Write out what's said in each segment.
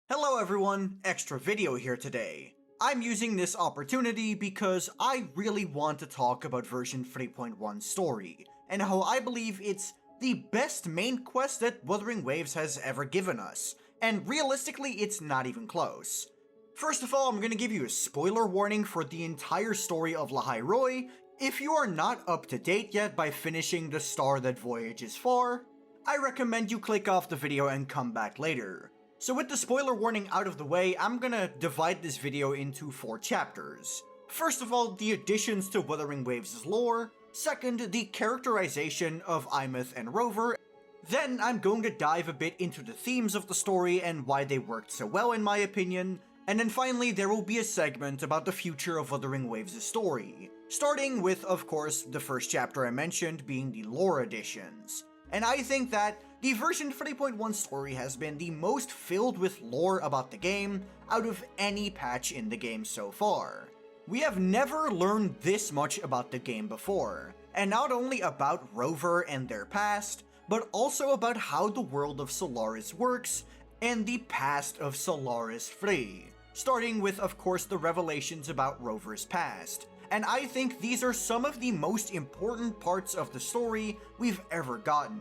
Hello everyone, extra video here today. I'm using this opportunity because I really want to talk about version 3.1 story, and how I believe it's the best main quest that Wuthering Waves has ever given us, and realistically it's not even close. First of all, I'm gonna give you a spoiler warning for the entire story of Lahai Roi. If you are not up to date yet by finishing the star that Voyages for, I recommend you click off the video and come back later. So with the spoiler warning out of the way, I'm gonna divide this video into 4 chapters. First of all, the additions to Wuthering Waves' lore. Second, the characterization of Aemeath and Rover. Then I'm going to dive a bit into the themes of the story and why they worked so well in my opinion. And then finally, there will be a segment about the future of Wuthering Waves' story. Starting with, of course, the first chapter I mentioned being the lore additions. And I think that the version 3.1 story has been the most filled with lore about the game out of any patch in the game so far. We have never learned this much about the game before, and not only about Rover and their past, but also about how the world of Solaris works and the past of Solaris Free, starting with of course the revelations about Rover's past. And I think these are some of the most important parts of the story we've ever gotten.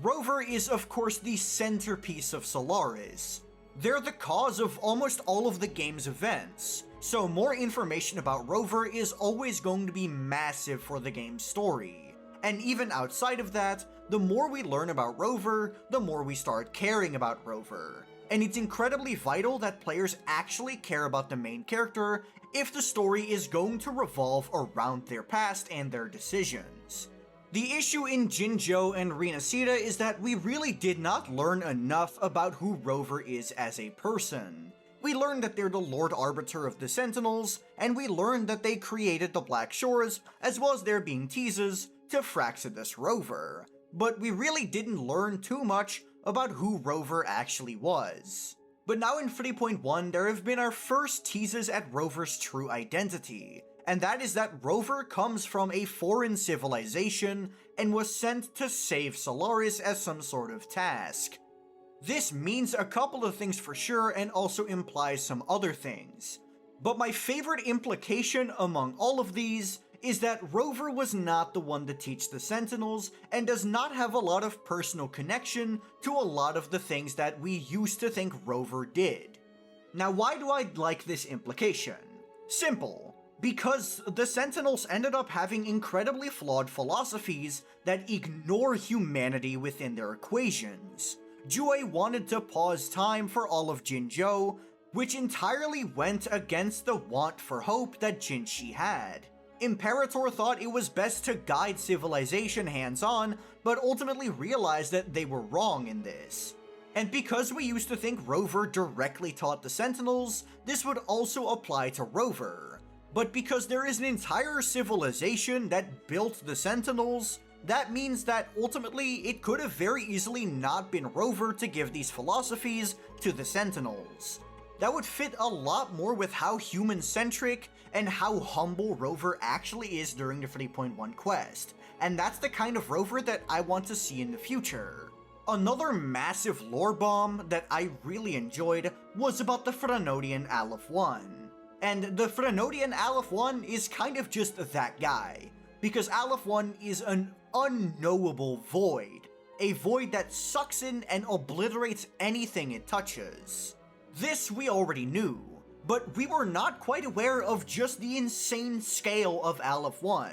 Rover is of course the centerpiece of Solaris. They're the cause of almost all of the game's events, so more information about Rover is always going to be massive for the game's story. And even outside of that, the more we learn about Rover, the more we start caring about Rover. And it's incredibly vital that players actually care about the main character if the story is going to revolve around their past and their decisions. The issue in Jinzhou and Rinasida is that we really did not learn enough about who Rover is as a person. We learned that they're the Lord Arbiter of the Sentinels, and we learned that they created the Black Shores, as well as there being teases to Fraxidus Rover. But we really didn't learn too much about who Rover actually was. But now in 3.1, there have been our first teases at Rover's true identity, and that is that Rover comes from a foreign civilization and was sent to save Solaris as some sort of task. This means a couple of things for sure and also implies some other things. But my favorite implication among all of these is that Rover was not the one to teach the Sentinels and does not have a lot of personal connection to a lot of the things that we used to think Rover did. Now why do I like this implication? Simple. Because the Sentinels ended up having incredibly flawed philosophies that ignore humanity within their equations. Jue wanted to pause time for all of Jinzhou, which entirely went against the want for hope that Jinshi had. Imperator thought it was best to guide civilization hands-on, but ultimately realized that they were wrong in this. And because we used to think Rover directly taught the Sentinels, this would also apply to Rover. But because there is an entire civilization that built the Sentinels, that means that ultimately it could have very easily not been Rover to give these philosophies to the Sentinels. That would fit a lot more with how human-centric and how humble Rover actually is during the 3.1 quest, and that's the kind of Rover that I want to see in the future. Another massive lore bomb that I really enjoyed was about the Frenodian Aleph 1. And the Frenodian Aleph 1 is kind of just that guy, because Aleph 1 is an unknowable void, a void that sucks in and obliterates anything it touches. This we already knew, but we were not quite aware of just the insane scale of Aleph 1.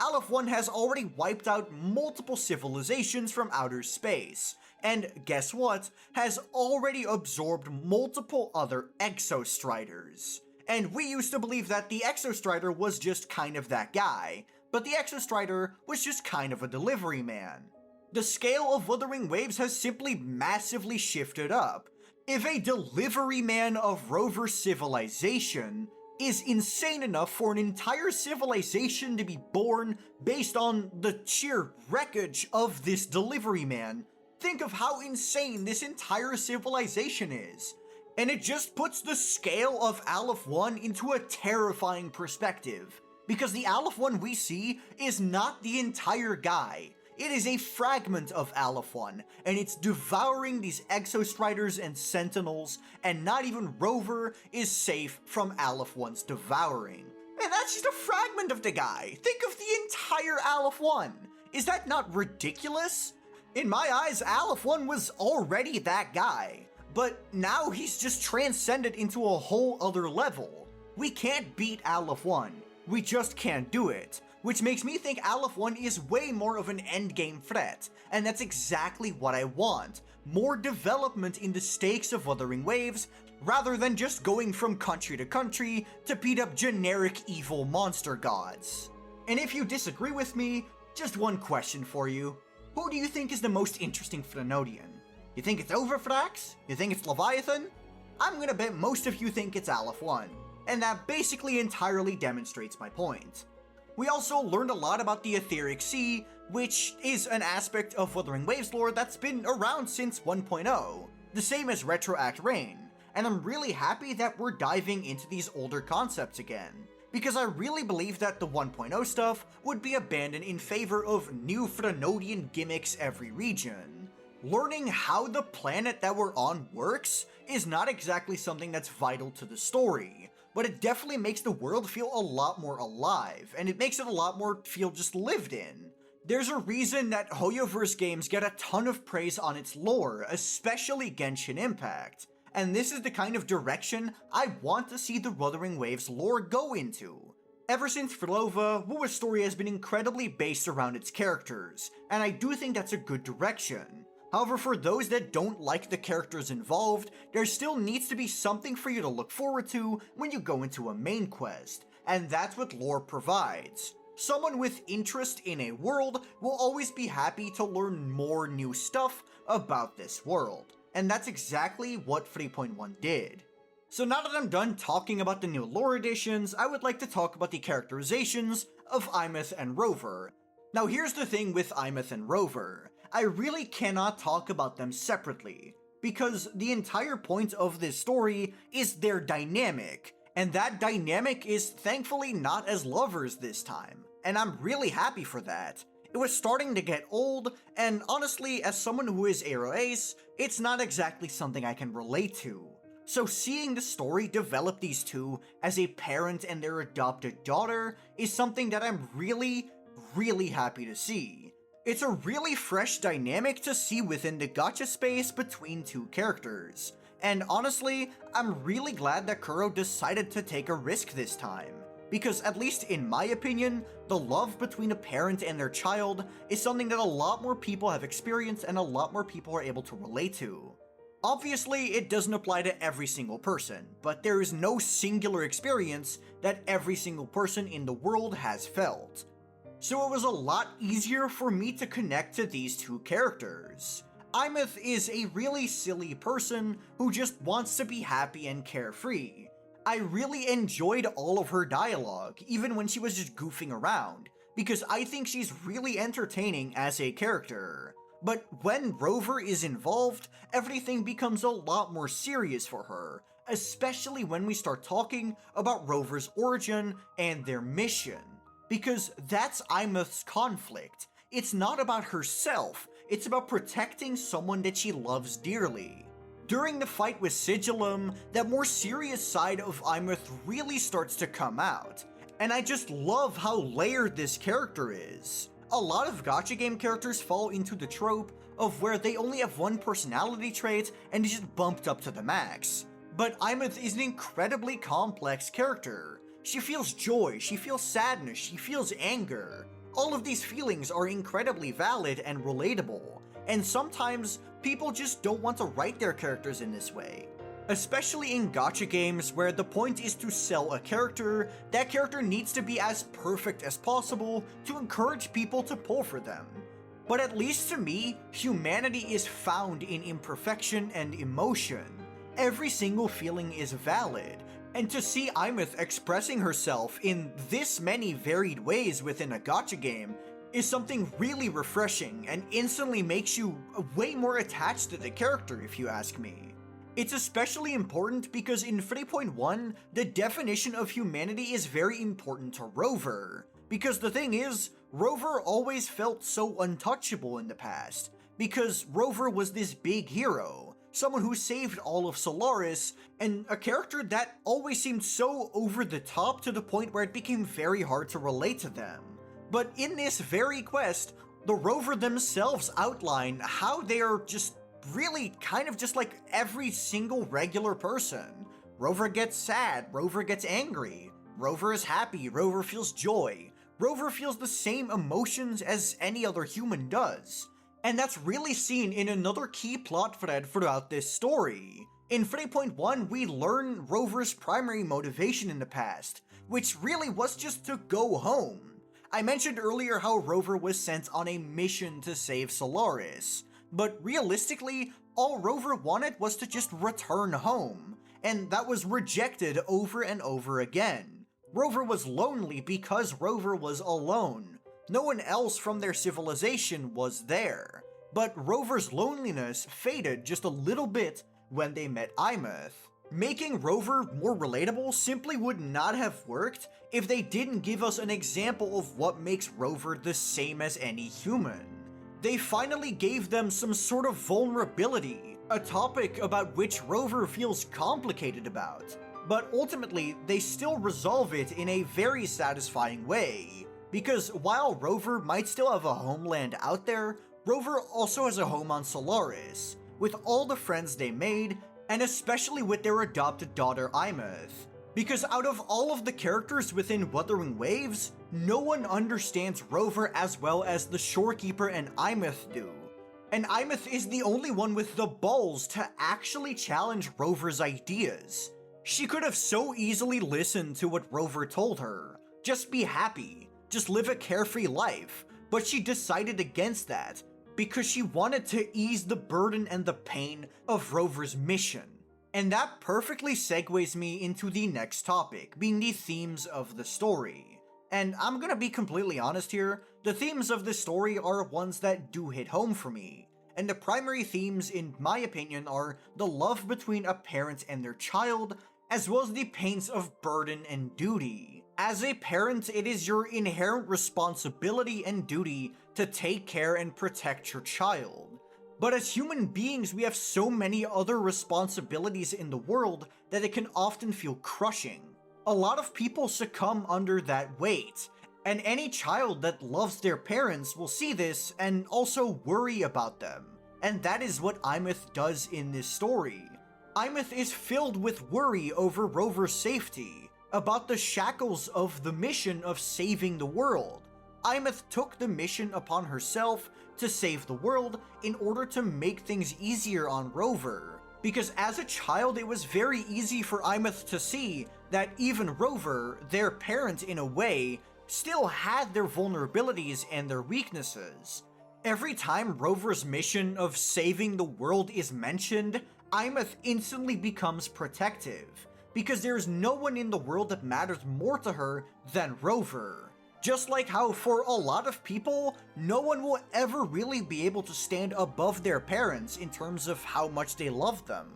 Aleph 1 has already wiped out multiple civilizations from outer space, and guess what? Has already absorbed multiple other Exostriders. And we used to believe that the Exostrider was just kind of that guy, but the Exostrider was just kind of a delivery man. The scale of Wuthering Waves has simply massively shifted up. If a delivery man of Rover civilization is insane enough for an entire civilization to be born based on the sheer wreckage of this delivery man, think of how insane this entire civilization is. And it just puts the scale of Aleph 1 into a terrifying perspective, because the Aleph 1 we see is not the entire guy. It is a fragment of Aleph 1, and it's devouring these Exostriders and Sentinels, and not even Rover is safe from Aleph 1's devouring. And that's just a fragment of the guy. Think of the entire Aleph 1. Is that not ridiculous? In my eyes, Aleph 1 was already that guy, but now he's just transcended into a whole other level. We can't beat Aleph 1, we just can't do it, which makes me think Aleph 1 is way more of an endgame threat, and that's exactly what I want. More development in the stakes of Wuthering Waves, rather than just going from country to country to beat up generic evil monster gods. And if you disagree with me, just one question for you. Who do you think is the most interesting Threnodian? You think it's Overthrax? You think it's Leviathan? I'm gonna bet most of you think it's Aleph 1, and that basically entirely demonstrates my point. We also learned a lot about the Etheric Sea, which is an aspect of Wuthering Waves lore that's been around since 1.0, the same as Retroact Rain, and I'm really happy that we're diving into these older concepts again, because I really believe that the 1.0 stuff would be abandoned in favor of new Threnodian gimmicks every region. Learning how the planet that we're on works is not exactly something that's vital to the story, but it definitely makes the world feel a lot more alive, and it makes it a lot more feel just lived in. There's a reason that Hoyoverse games get a ton of praise on its lore, especially Genshin Impact, and this is the kind of direction I want to see the Wuthering Waves lore go into. Ever since Filova, Wuwa's story has been incredibly based around its characters, and I do think that's a good direction. However, for those that don't like the characters involved, there still needs to be something for you to look forward to when you go into a main quest, and that's what lore provides. Someone with interest in a world will always be happy to learn more new stuff about this world, and that's exactly what 3.1 did. So now that I'm done talking about the new lore additions, I would like to talk about the characterizations of Aemeath and Rover. Now here's the thing with Aemeath and Rover. I really cannot talk about them separately, because the entire point of this story is their dynamic, and that dynamic is thankfully not as lovers this time, and I'm really happy for that. It was starting to get old, and honestly, as someone who is Aero Ace, it's not exactly something I can relate to. So seeing the story develop these two as a parent and their adopted daughter is something that I'm really happy to see. It's a really fresh dynamic to see within the gacha space between two characters, and honestly, I'm really glad that Kuro decided to take a risk this time, because at least in my opinion, the love between a parent and their child is something that a lot more people have experienced and a lot more people are able to relate to. Obviously, it doesn't apply to every single person, but there is no singular experience that every single person in the world has felt. So it was a lot easier for me to connect to these two characters. Aemeath is a really silly person who just wants to be happy and carefree. I really enjoyed all of her dialogue, even when she was just goofing around, because I think she's really entertaining as a character. But when Rover is involved, everything becomes a lot more serious for her, especially when we start talking about Rover's origin and their mission. Because that's Aemeath's conflict. It's not about herself, it's about protecting someone that she loves dearly. During the fight with Sigillum, that more serious side of Aemeath really starts to come out, and I just love how layered this character is. A lot of gacha game characters fall into the trope of where they only have one personality trait and is just bumped up to the max. But Aemeath is an incredibly complex character. She feels joy, she feels sadness, she feels anger. All of these feelings are incredibly valid and relatable, and sometimes people just don't want to write their characters in this way. Especially in gacha games where the point is to sell a character, that character needs to be as perfect as possible to encourage people to pull for them. But at least to me, humanity is found in imperfection and emotion. Every single feeling is valid, and to see Aemeath expressing herself in this many varied ways within a gacha game is something really refreshing and instantly makes you way more attached to the character, if you ask me. It's especially important because in 3.1, the definition of humanity is very important to Rover. Because the thing is, Rover always felt so untouchable in the past, because Rover was this big hero, someone who saved all of Solaris, and a character that always seemed so over the top to the point where it became very hard to relate to them. But in this very quest, the Rover themselves outline how they are just really kind of just like every single regular person. Rover gets sad, Rover gets angry, Rover is happy, Rover feels joy, Rover feels the same emotions as any other human does. And that's really seen in another key plot thread throughout this story. In 3.1, we learn Rover's primary motivation in the past, which really was just to go home. I mentioned earlier how Rover was sent on a mission to save Solaris, but realistically, all Rover wanted was to just return home, and that was rejected over and over again. Rover was lonely because Rover was alone. No one else from their civilization was there. But Rover's loneliness faded just a little bit when they met Aemeath. Making Rover more relatable simply would not have worked if they didn't give us an example of what makes Rover the same as any human. They finally gave them some sort of vulnerability, a topic about which Rover feels complicated about. But ultimately, they still resolve it in a very satisfying way. Because while Rover might still have a homeland out there, Rover also has a home on Solaris, with all the friends they made, and especially with their adopted daughter Aemeath. Because out of all of the characters within Wuthering Waves, no one understands Rover as well as the Shorekeeper and Aemeath do. And Aemeath is the only one with the balls to actually challenge Rover's ideas. She could have so easily listened to what Rover told her. Just be happy. Just live a carefree life. But she decided against that, because she wanted to ease the burden and the pain of Rover's mission. And that perfectly segues me into the next topic, being the themes of the story. And I'm gonna be completely honest here, the themes of this story are ones that do hit home for me. And the primary themes, in my opinion, are the love between a parent and their child, as well as the pains of burden and duty. As a parent, it is your inherent responsibility and duty to take care and protect your child. But as human beings, we have so many other responsibilities in the world that it can often feel crushing. A lot of people succumb under that weight, and any child that loves their parents will see this and also worry about them. And that is what Aemeath does in this story. Aemeath is filled with worry over Rover's safety, about the shackles of the mission of saving the world. Aemeath took the mission upon herself to save the world in order to make things easier on Rover. Because as a child, it was very easy for Aemeath to see that even Rover, their parent in a way, still had their vulnerabilities and their weaknesses. Every time Rover's mission of saving the world is mentioned, Aemeath instantly becomes protective, because there's no one in the world that matters more to her than Rover. Just like how for a lot of people, no one will ever really be able to stand above their parents in terms of how much they love them.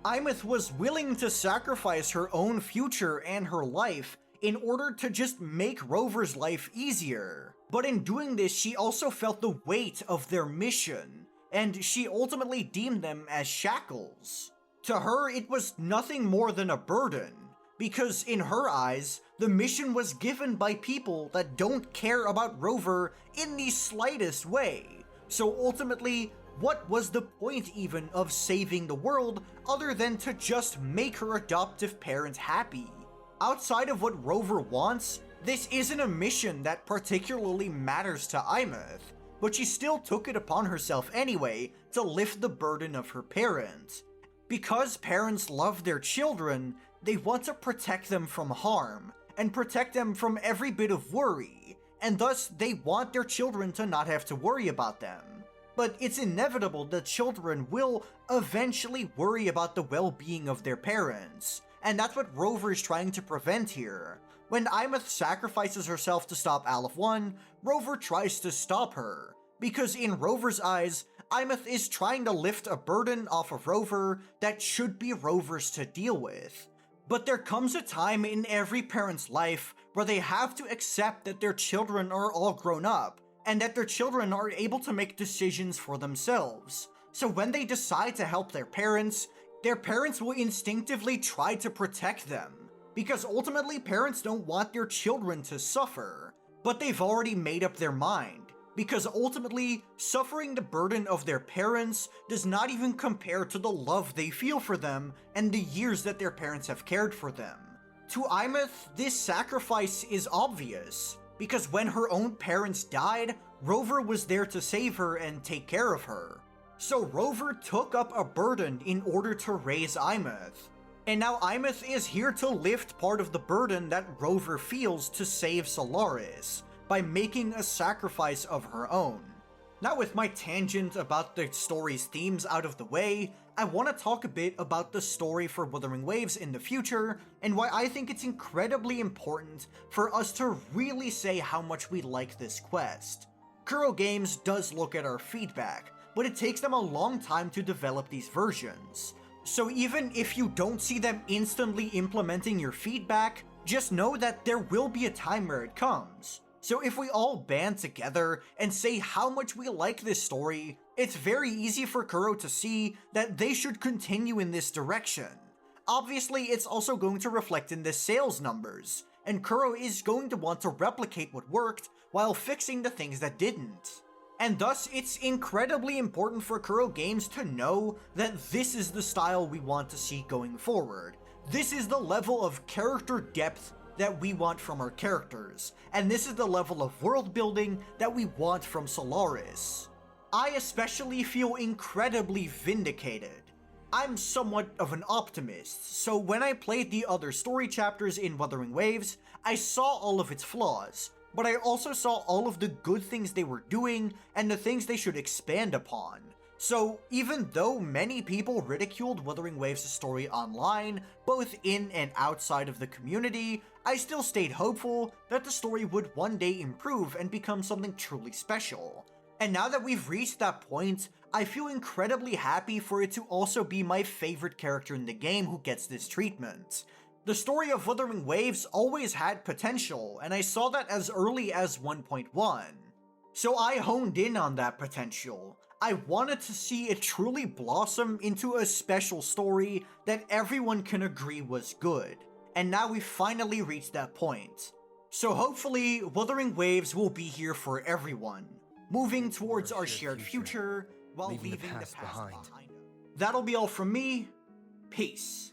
Aemeath was willing to sacrifice her own future and her life in order to just make Rover's life easier. But in doing this, she also felt the weight of their mission, and she ultimately deemed them as shackles. To her, it was nothing more than a burden, because in her eyes, the mission was given by people that don't care about Rover in the slightest way. So ultimately, what was the point even of saving the world other than to just make her adoptive parent happy? Outside of what Rover wants, this isn't a mission that particularly matters to Aemeath, but she still took it upon herself anyway to lift the burden of her parent. Because parents love their children, they want to protect them from harm, and protect them from every bit of worry, and thus they want their children to not have to worry about them. But it's inevitable that children will eventually worry about the well-being of their parents, and that's what Rover is trying to prevent here. When Aemeath sacrifices herself to stop Aleph 1, Rover tries to stop her, because in Rover's eyes, Aemeath is trying to lift a burden off of Rover that should be Rover's to deal with. But there comes a time in every parent's life where they have to accept that their children are all grown up, and that their children are able to make decisions for themselves. So when they decide to help their parents will instinctively try to protect them, because ultimately parents don't want their children to suffer. But they've already made up their mind, because ultimately, suffering the burden of their parents does not even compare to the love they feel for them and the years that their parents have cared for them. To Aemeath, this sacrifice is obvious, because when her own parents died, Rover was there to save her and take care of her. So Rover took up a burden in order to raise Aemeath. And now Aemeath is here to lift part of the burden that Rover feels to save Solaris, by making a sacrifice of her own. Now with my tangent about the story's themes out of the way, I want to talk a bit about the story for Wuthering Waves in the future, and why I think it's incredibly important for us to really say how much we like this quest. Kuro Games does look at our feedback, but it takes them a long time to develop these versions. So even if you don't see them instantly implementing your feedback, just know that there will be a time where it comes. So if we all band together and say how much we like this story, it's very easy for Kuro to see that they should continue in this direction. Obviously, it's also going to reflect in the sales numbers, and Kuro is going to want to replicate what worked while fixing the things that didn't. And thus, it's incredibly important for Kuro Games to know that this is the style we want to see going forward. This is the level of character depth that we want from our characters, and this is the level of world building that we want from Solaris. I especially feel incredibly vindicated. I'm somewhat of an optimist, so when I played the other story chapters in Wuthering Waves, I saw all of its flaws, but I also saw all of the good things they were doing and the things they should expand upon. So even though many people ridiculed Wuthering Waves' story online, both in and outside of the community, I still stayed hopeful that the story would one day improve and become something truly special. And now that we've reached that point, I feel incredibly happy for it to also be my favorite character in the game who gets this treatment. The story of Wuthering Waves always had potential, and I saw that as early as 1.1. So I honed in on that potential. I wanted to see it truly blossom into a special story that everyone can agree was good, and now we've finally reached that point. So hopefully, Wuthering Waves will be here for everyone, moving towards our shared future while leaving the past behind. That'll be all from me. Peace.